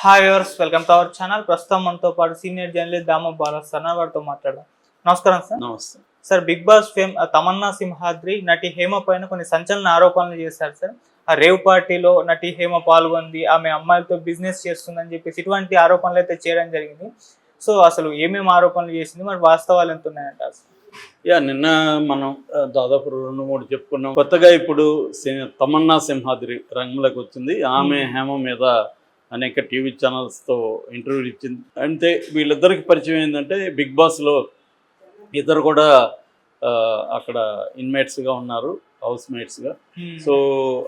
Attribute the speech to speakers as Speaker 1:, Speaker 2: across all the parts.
Speaker 1: Hi viewers, welcome to our channel. ప్రస్తుతం మనతో పాటు senior journalist Dama Balas sir వారితో మాట్లాడదాం. నమస్కారం సార్.
Speaker 2: నమస్తే
Speaker 1: sir, Bigg Boss fame Tamanna Simhadri నటి హేమ పైన కొన్ని సంచలన ఆరోపణలు చేశారు సార్. ఆ రేవ్ పార్టీలో నటి హేమ పాల్గొంది, ఆమె అమ్మాయిలతో బిజినెస్ చేస్తుందని చెప్పేసి ఇటువంటి ఆరోపణలు అయితే చేయడం జరిగింది. సో అసలు ఏమేమి ఆరోపణలు చేసింది, మరి వాస్తవాలు ఎంత ఉన్నాయంట?
Speaker 2: నిన్న మనం దాదాపు 2-3 చెప్పుకున్నాం. కొత్తగా ఇప్పుడు తమన్నా సింహాద్రి రంగంలోకి వచ్చింది. ఆమె హేమ మీద అనేక టీవీ ఛానల్స్తో ఇంటర్వ్యూలు ఇచ్చింది. అంటే వీళ్ళిద్దరికి పరిచయం ఏంటంటే బిగ్ బాస్లో ఇద్దరు కూడా అక్కడ ఇన్మేట్స్గా ఉన్నారు, హౌస్ మేట్స్గా. సో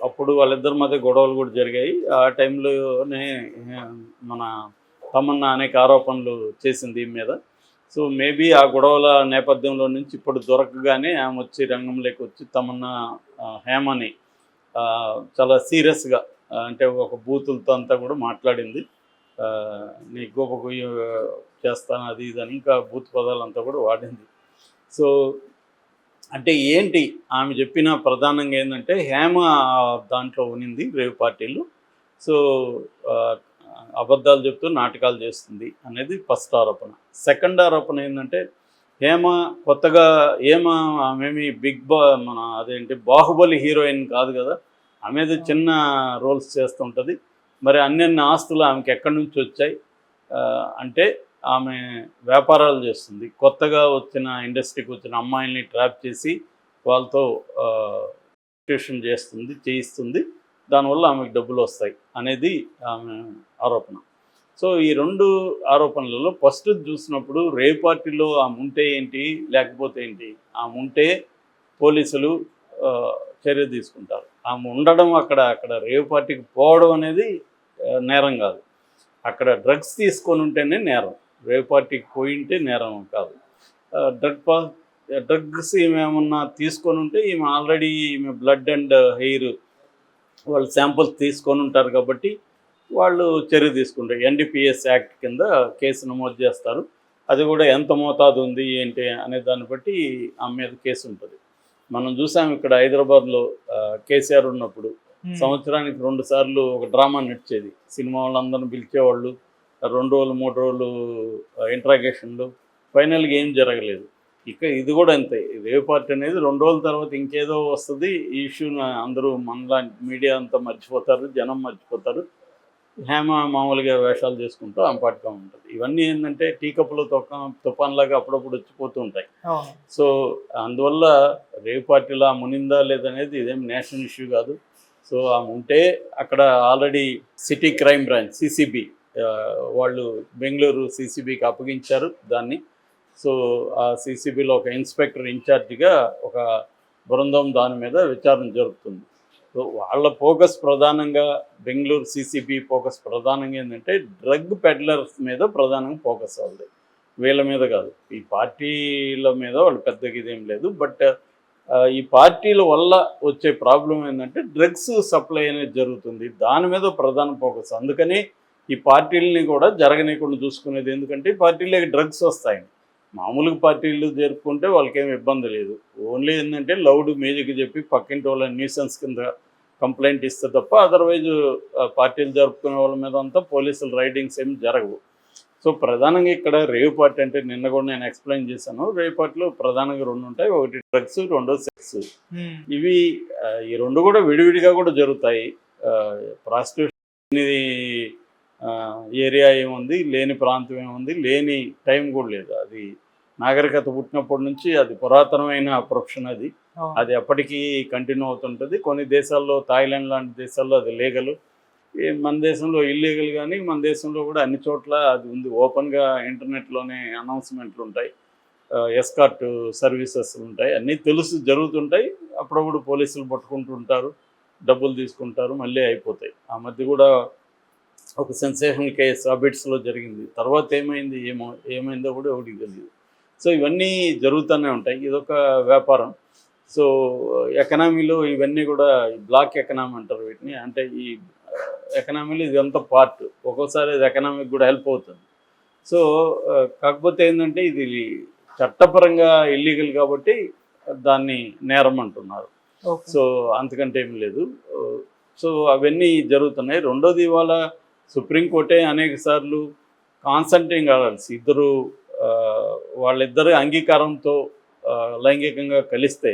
Speaker 2: అప్పుడు వాళ్ళిద్దరి మధ్య గొడవలు కూడా జరిగాయి. ఆ టైంలోనే మన తమన్నా అనేక ఆరోపణలు చేసింది ఈ మీద. సో మేబీ ఆ గొడవల నేపథ్యంలో నుంచి ఇప్పుడు దొరకగానే ఆమె వచ్చి రంగంలోకి వచ్చి తమన్నా హేమని చాలా సీరియస్గా, అంటే ఒక బూతులతో అంతా కూడా మాట్లాడింది. నీ గోప గొయ్య చేస్తాను అది ఇదని ఇంకా బూత్ పదాలంతా కూడా వాడింది. సో అంటే ఏంటి ఆమె చెప్పిన ప్రధానంగా ఏంటంటే హేమ దాంట్లో ఉనింది రేవ్ పార్టీలు. సో అబద్ధాలు చెప్తూ నాటకాలు చేస్తుంది అనేది ఫస్ట్ ఆరోపణ. సెకండ్ ఆరోపణ ఏంటంటే హేమ కొత్తగా ఆమెమి అదేంటి బాహుబలి హీరోయిన్ కాదు కదా, ఆమెది చిన్న రోల్స్ చేస్తుంటుంది. మరి అన్ని ఆస్తులు ఆమెకి ఎక్కడి నుంచి వచ్చాయి అంటే ఆమె వ్యాపారాలు చేస్తుంది. కొత్తగా వచ్చిన ఇండస్ట్రీకి వచ్చిన అమ్మాయిల్ని ట్రాప్ చేసి వాళ్ళతో ట్యూషన్ చేయిస్తుంది. దానివల్ల ఆమెకు డబ్బులు వస్తాయి అనేది ఆమె ఆరోపణ. సో ఈ 2 ఆరోపణలలో ఫస్ట్ చూసినప్పుడు రేవ్ పార్టీలో ఆమె ఉంటే ఏంటి, లేకపోతే ఏంటి? ఆమె ఉంటే పోలీసులు చర్య తీసుకుంటారు. ఆమె ఉండడం అక్కడ రేవ్ పార్టీకి పోవడం అనేది నేరం కాదు. అక్కడ డ్రగ్స్ తీసుకొని ఉంటేనే నేరం. రేవ్ పార్టీకి పోయింటే నేరం కాదు. డ్రగ్స్ ఏమేమన్నా తీసుకొని ఉంటే ఈమె ఆల్రెడీ బ్లడ్ అండ్ హెయిర్ వాళ్ళు శాంపుల్స్ తీసుకొని ఉంటారు కాబట్టి వాళ్ళు చర్య తీసుకుంటారు. ఎన్డీపీఎస్ యాక్ట్ కింద కేసు నమోదు చేస్తారు. అది కూడా ఎంత మోతాదు ఉంది ఏంటి అనే దాన్ని బట్టి ఆమె మీద కేసు ఉంటుంది. మనం చూసాం ఇక్కడ హైదరాబాద్లో కేసీఆర్ ఉన్నప్పుడు సంవత్సరానికి 2 సార్లు ఒక డ్రామా నడిచేది. సినిమా వాళ్ళందరిని పిలిచేవాళ్ళు, 2 రోజులు 3 రోజులు ఇంట్రాగేషన్లు, ఫైనల్గా ఏం జరగలేదు. ఇది కూడా అంతే. రేవ్ పార్టీ అనేది 2 రోజుల తర్వాత ఇంకేదో వస్తుంది. ఈ ఇష్యూని అందరూ మనలాంటి మీడియా అంతా మర్చిపోతారు, జనం మర్చిపోతారు. హేమ మామూలుగా వేషాలు చేసుకుంటూ ఆంపాటుగా ఉంటుంది. ఇవన్నీ ఏంటంటే టీ కప్పులో తుఫాన్లాగా అప్పుడప్పుడు వచ్చిపోతూ ఉంటాయి. సో అందువల్ల రేవ్ పార్టీలో ఆ మునిందా లేదనేది ఇదేం నేషనల్ ఇష్యూ కాదు. సో ఆమె ఉంటే అక్కడ already city crime branch CCB వాళ్ళు బెంగళూరు సిసిబికి అప్పగించారు దాన్ని. సో ఆ సిసిబిలో ఒక ఇన్స్పెక్టర్ ఇన్ఛార్జిగా ఒక బృందం దాని మీద విచారణ జరుపుతుంది. సో వాళ్ళ ఫోకస్ ప్రధానంగా బెంగళూరు సిసిబి ఫోకస్ ప్రధానంగా ఏంటంటే డ్రగ్ పెడ్లర్స్ మీద ప్రధానంగా ఫోకస్ అవుతుంది, వీళ్ళ మీద కాదు. ఈ పార్టీల మీద వాళ్ళు పెద్దగా ఇదేం లేదు. బట్ ఈ పార్టీల వల్ల వచ్చే ప్రాబ్లం ఏంటంటే డ్రగ్స్ సప్లై అనేది జరుగుతుంది, దాని మీద ప్రధాన ఫోకస్. అందుకని ఈ పార్టీలని కూడా జరగనీయకుండా చూసుకునేది. ఎందుకంటే పార్టీలకి డ్రగ్స్ వస్తాయి. మామూలుగా పార్టీలు జరుపుకుంటే వాళ్ళకేమి ఇబ్బంది లేదు. ఓన్లీ ఏంటంటే లౌడ్ మ్యూజిక్ చెప్పి పక్కింటి వాళ్ళ న్యూసెన్స్ కింద కంప్లైంట్ ఇస్తే తప్ప అదర్వైజ్ పార్టీలు జరుపుకునే వాళ్ళ మీద అంతా పోలీసులు రైడింగ్స్ ఏమి జరగవు. సో ప్రధానంగా ఇక్కడ రేవ్ పార్టీ అంటే నిన్న కూడా నేను ఎక్స్ప్లెయిన్ చేశాను. రేవ్ పార్టీలో ప్రధానంగా 2 ఉంటాయి. ఒకటి డ్రగ్స్, 2 సెక్స్. ఇవి ఈ 2 కూడా విడివిడిగా కూడా జరుగుతాయి. ప్రాస్టిట్యూషన్ ఏరియా ఏముంది, లేని ప్రాంతం ఏముంది, లేని టైం కూడా లేదు. అది నాగరికత పుట్టినప్పటి నుంచి అది పురాతనమైన ప్రొఫెషన్. అది ఎప్పటికీ కంటిన్యూ అవుతుంటుంది. కొన్ని దేశాల్లో, థాయిలాండ్ లాంటి దేశాల్లో అది లీగల్, మన దేశంలో ఇల్లీగల్. కానీ మన దేశంలో కూడా అన్ని చోట్ల అది ఉంది. ఓపెన్గా ఇంటర్నెట్లోనే అనౌన్స్మెంట్లు ఉంటాయి, ఎస్కార్ట్ సర్వీసెస్ ఉంటాయి, అన్నీ తెలుసు జరుగుతుంటాయి. అప్పుడప్పుడు పోలీసులు పట్టుకుంటుంటారు, డబ్బులు తీసుకుంటారు, మళ్ళీ అయిపోతాయి. ఆ మధ్య కూడా ఒక సెన్సేషనల్ కేసు అబిట్స్లో జరిగింది. తర్వాత ఏమైందో కూడా ఎవరికి తెలియదు. సో ఇవన్నీ జరుగుతూనే ఉంటాయి. ఇదొక వ్యాపారం. సో ఎకనామీలో ఇవన్నీ కూడా బ్లాక్ ఎకనామీ అంటారు వీటిని. అంటే ఈ ఎకనామీలో ఇదంతా పార్ట్. ఒక్కోసారి ఇది ఎకనామీకి కూడా హెల్ప్ అవుతుంది. సో కాకపోతే ఏంటంటే ఇది చట్టపరంగా ఇల్లీగల్ కాబట్టి దాన్ని నేరం అంటున్నారు. సో అంతకంటే ఏం లేదు. సో అవన్నీ జరుగుతున్నాయి. రెండోది ఇవాళ సుప్రీంకోర్టే అనేక సార్లు కాన్సంట్రేటింగ్ ఆర్డర్స్ ఇద్దరు వాళ్ళిద్దరి అంగీకారంతో లైంగికంగా కలిస్తే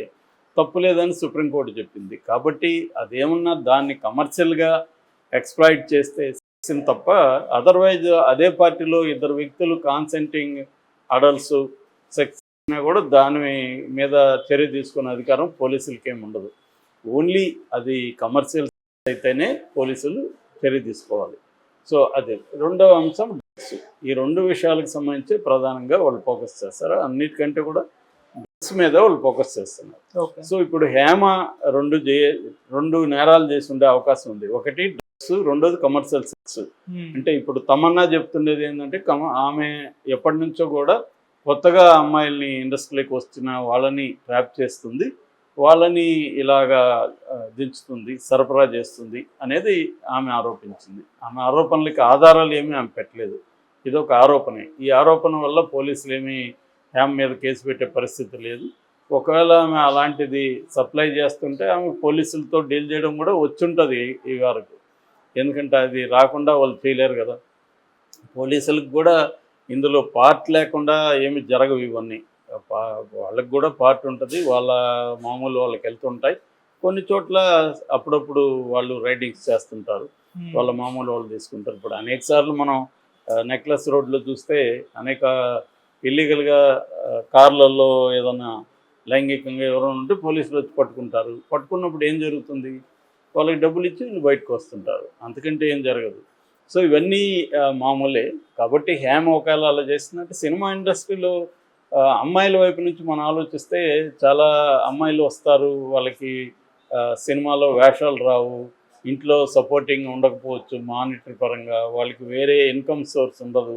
Speaker 2: తప్పు లేదని సుప్రీంకోర్టు చెప్పింది. కాబట్టి అదేమన్నా దాన్ని కమర్షియల్గా ఎక్స్ప్లాయిట్ చేస్తే తప్ప అదర్వైజ్ అదే పార్టీలో ఇద్దరు వ్యక్తులు కాన్సెంటింగ్ అడల్ట్స్ సెక్స్ అయినా కూడా దాని మీద చర్య తీసుకునే అధికారం పోలీసులకి ఏమి ఉండదు. ఓన్లీ అది కమర్షియల్ అయితేనే పోలీసులు చర్య తీసుకోవాలి. సో అదే రెండవ అంశం డ్రగ్స్. ఈ రెండు విషయాలకు సంబంధించి ప్రధానంగా వాళ్ళు ఫోకస్ చేస్తారు. అన్నిటికంటే కూడా డ్రగ్స్ మీద వాళ్ళు ఫోకస్ చేస్తున్నారు. సో ఇప్పుడు హేమ రెండు నేరాలు చేసి ఉండే అవకాశం ఉంది. ఒకటి డ్రగ్స్, రెండోది కమర్షియల్ సెక్స్. అంటే ఇప్పుడు తమన్నా చెప్తుండేది ఏంటంటే ఆమె ఎప్పటి నుంచో కూడా కొత్తగా అమ్మాయిల్ని ఇండస్ట్రీలోకి వస్తున్న వాళ్ళని ట్రాప్ చేస్తుంది, వాళ్ళని ఇలాగా దించుతుంది, సరఫరా చేస్తుంది అనేది ఆమె ఆరోపించింది. ఆమె ఆరోపణలకి ఆధారాలు ఏమీ ఆమె పెట్టలేదు. ఇది ఒక ఆరోపణే. ఈ ఆరోపణ వల్ల పోలీసులు ఏమీ హేమ మీద కేసు పెట్టే పరిస్థితి లేదు. ఒకవేళ ఆమె అలాంటిది సప్లై చేస్తుంటే ఆమె పోలీసులతో డీల్ చేయడం కూడా వచ్చుంటుంది ఈ వరకు. ఎందుకంటే అది రాకుండా వాళ్ళు చేయలేరు కదా. పోలీసులకు కూడా ఇందులో పార్ట్ లేకుండా ఏమి జరగవు ఇవన్నీ. వాళ్ళకి కూడా పార్ట్ ఉంటుంది, వాళ్ళ మామూలు వాళ్ళకి వెళ్తుంటాయి. కొన్ని చోట్ల అప్పుడప్పుడు వాళ్ళు రైడింగ్స్ చేస్తుంటారు, వాళ్ళ మామూలు వాళ్ళు తీసుకుంటారు. ఇప్పుడు అనేక సార్లు మనం నెక్లెస్ రోడ్లో చూస్తే అనేక ఇల్లీగల్గా కార్లలో ఏదైనా లైంగికంగా ఎవరైనా ఉంటే పోలీసులు వచ్చి పట్టుకుంటారు. పట్టుకున్నప్పుడు ఏం జరుగుతుంది? వాళ్ళకి డబ్బులు ఇచ్చి వీళ్ళు బయటకు వస్తుంటారు, అంతకంటే ఏం జరగదు. సో ఇవన్నీ మామూలే. కాబట్టి హేమ ఒకవేళ అలా చేస్తుందంటే సినిమా ఇండస్ట్రీలో అమ్మాయిల వైపు నుంచి మనం ఆలోచిస్తే చాలా అమ్మాయిలు వస్తారు, వాళ్ళకి సినిమాలో వేషాలు రావు, ఇంట్లో సపోర్టింగ్ ఉండకపోవచ్చు, మానిటరీ పరంగా వాళ్ళకి వేరే ఇన్కమ్ సోర్స్ ఉండదు.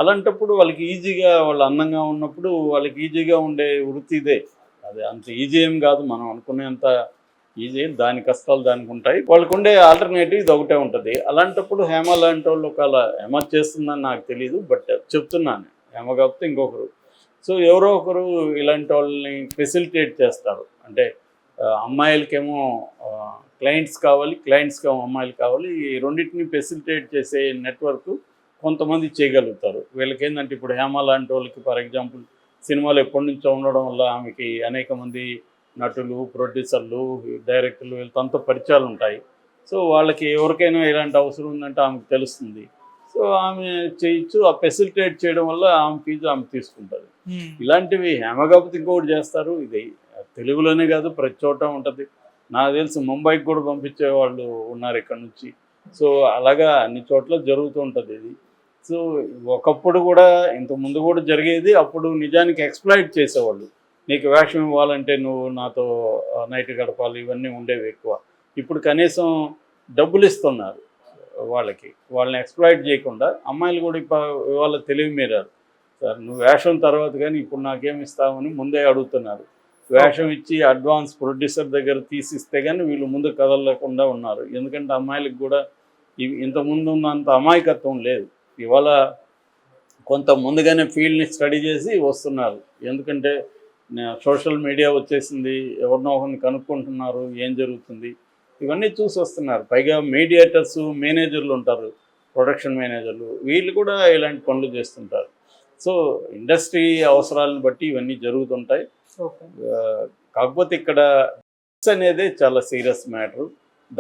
Speaker 2: అలాంటప్పుడు వాళ్ళకి ఈజీగా, వాళ్ళు అందంగా ఉన్నప్పుడు వాళ్ళకి ఈజీగా ఉండే వృత్తి ఇదే. అది అంత ఈజీ ఏం కాదు, మనం అనుకునేంత ఈజీ. దాని కష్టాలు దానికి ఉంటాయి. వాళ్ళకు ఉండే ఆల్టర్నేటివ్ ఇది ఒకటే ఉంటుంది. అలాంటప్పుడు హేమ లాంటి వాళ్ళు ఒకవేళ హేమ చేస్తుందని నాకు తెలియదు, బట్ చెప్తున్నాను, హేమ కాకపోతే ఇంకొకరు. సో ఎవరో ఒకరు ఇలాంటి వాళ్ళని ఫెసిలిటేట్ చేస్తారు. అంటే అమ్మాయిలకేమో క్లయింట్స్ కావాలి, క్లయింట్స్కేమో అమ్మాయిలు కావాలి. ఈ రెండింటిని ఫెసిలిటేట్ చేసే నెట్వర్క్ కొంతమంది చేయగలుగుతారు. వీళ్ళకి ఏంటంటే ఇప్పుడు హేమ లాంటి వాళ్ళకి ఫర్ ఎగ్జాంపుల్ సినిమాలు ఎప్పటి నుంచో ఉండడం వల్ల ఆమెకి అనేక మంది నటులు, ప్రొడ్యూసర్లు, డైరెక్టర్లు వీళ్ళతో పరిచయాలు ఉంటాయి. సో వాళ్ళకి ఎవరికైనా ఇలాంటి అవసరం ఉందంటే ఆమెకు తెలుస్తుంది. సో ఆమె చేయొచ్చు. ఆ ఫెసిలిటేట్ చేయడం వల్ల ఆమె ఫీజు ఆమె తీసుకుంటుంది. ఇలాంటివి హేమ కాకపోతే ఇంకొకటి చేస్తారు. ఇది తెలుగులోనే కాదు, ప్రతి చోట ఉంటుంది. నాకు తెలిసి ముంబైకి కూడా పంపించే వాళ్ళు ఉన్నారు ఇక్కడ నుంచి. సో అలాగా అన్ని చోట్ల జరుగుతూ ఉంటుంది ఇది. సో ఒకప్పుడు కూడా ఇంతకుముందు కూడా జరిగేది. అప్పుడు నిజానికి ఎక్స్ప్లాయిట్ చేసేవాళ్ళు. నీకు వేషం ఇవ్వాలంటే నువ్వు నాతో నైట్ గడపాలి, ఇవన్నీ ఉండేవి ఎక్కువ. ఇప్పుడు కనీసం డబ్బులు ఇస్తున్నారు వాళ్ళని ఎక్స్ప్లాయిట్ చేయకుండా. అమ్మాయిలు కూడా ఇవాళ తెలివి మీరారు. సార్ నువ్వు వేషం తర్వాత కానీ ఇప్పుడు నాకేమి ఇస్తామని ముందే అడుగుతున్నారు. వేషం ఇచ్చి అడ్వాన్స్ ప్రొడ్యూసర్ దగ్గర తీసిస్తే కానీ వీళ్ళు ముందు కదలకుండా ఉన్నారు. ఎందుకంటే అమ్మాయిలకు కూడా ఇంతకుముందు ఉన్నంత అమాయకత్వం లేదు. ఇవాళ కొంత ముందుగానే ఫీల్డ్ని స్టడీ చేసి వస్తున్నారు. ఎందుకంటే సోషల్ మీడియా వచ్చేసింది, ఎవరినో ఒకరిని కనుక్కుంటున్నారు ఏం జరుగుతుంది, ఇవన్నీ చూసి వస్తున్నారు. పైగా మీడియేటర్స్, మేనేజర్లు ఉంటారు, ప్రొడక్షన్ మేనేజర్లు, వీళ్ళు కూడా ఇలాంటి పనులు చేస్తుంటారు. సో ఇండస్ట్రీ అవసరాలను బట్టి ఇవన్నీ జరుగుతుంటాయి. కాకపోతే ఇక్కడ డ్రగ్స్ అనేది చాలా సీరియస్ మ్యాటరు.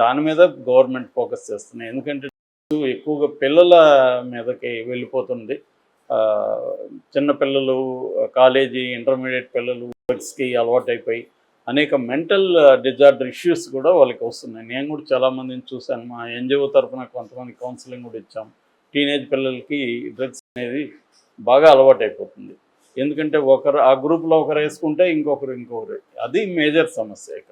Speaker 2: దాని మీద గవర్నమెంట్ ఫోకస్ చేస్తున్నాయి. ఎందుకంటే ఎక్కువగా పిల్లల మీదకి వెళ్ళిపోతుంది. చిన్నపిల్లలు, కాలేజీ, ఇంటర్మీడియట్ పిల్లలు డ్రగ్స్కి అలవాటైపోయి అనేక మెంటల్ డిజార్డర్ ఇష్యూస్ కూడా వాళ్ళకి వస్తున్నాయి. నేను కూడా చాలామందిని చూశాను. మా ఎన్జిఓ తరఫున కొంతమంది కౌన్సిలింగ్ కూడా ఇచ్చాం. టీనేజ్ పిల్లలకి డ్రగ్స్ అనేది బాగా అలవాటైపోతుంది. ఎందుకంటే ఒకరు ఆ గ్రూప్లో ఒకరు వేసుకుంటే ఇంకొకరు. అది మేజర్ సమస్య ఇక్కడ.